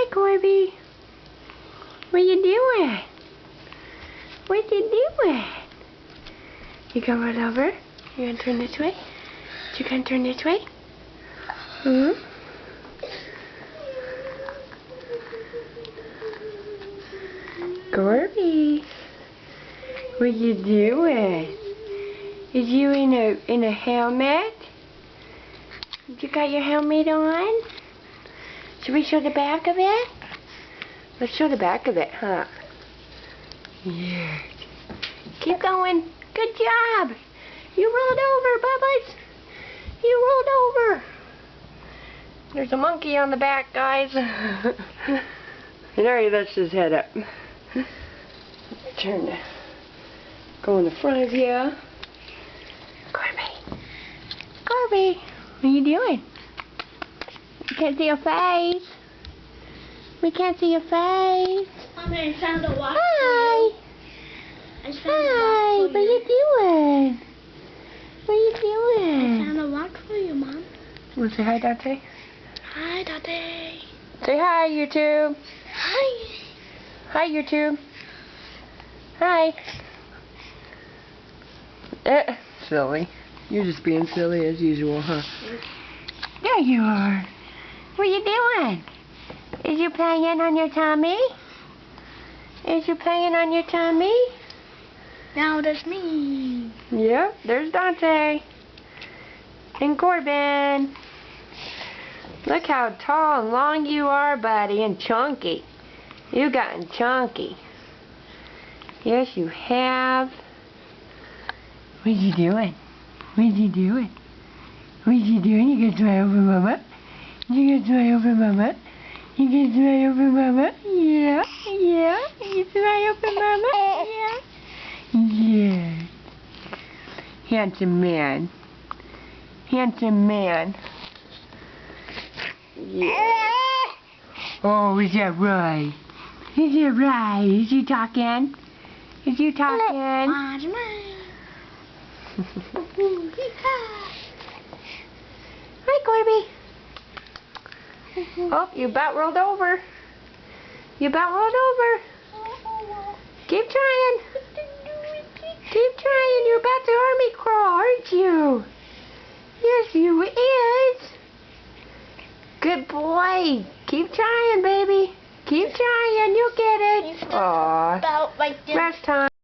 Hi, Corby. What you doing? What you doing? You gonna run over? You gonna turn this way? You gonna turn this way? Hmm? Corby, what you doing? Is you in a helmet? You got your helmet on? Should we show the back of it? Let's show the back of it, huh? Yeah. Keep going. Good job. You rolled over, Bubba's. You rolled over. There's a monkey on the back, guys. And already lifts his head up. Turn. Go in the front here. Corby. Corby, what are you doing? We can't see your face. We can't see your face. Mommy, I found a walk Hi. for you. Hi. What are you doing? What are you doing? I found a walk for you, Mom. Want to say hi, Dante? Hi, Daddy. Say hi, YouTube. Hi. Hi, YouTube. Hi. Silly. You're just being silly as usual, huh? There you are. What are you doing? Is you playing on your tummy? Is you playing on your tummy? Now there's me. Yep, there's Dante. And Corbin. Look how tall and long you are, buddy, and chunky. You've gotten chunky. Yes, you have. What you doing? What you doing? What you doing? You gonna try over Mama? You gonna try over Mama? You gonna try over Mama? Yeah, yeah. You try over Mama? Yeah. Yeah. Handsome man. Handsome man. Yeah. Oh, is that right? Is that right? Is you talking? Is you talking? Hi, Corby. Oh, you about rolled over. You about rolled over. Keep trying. Keep trying.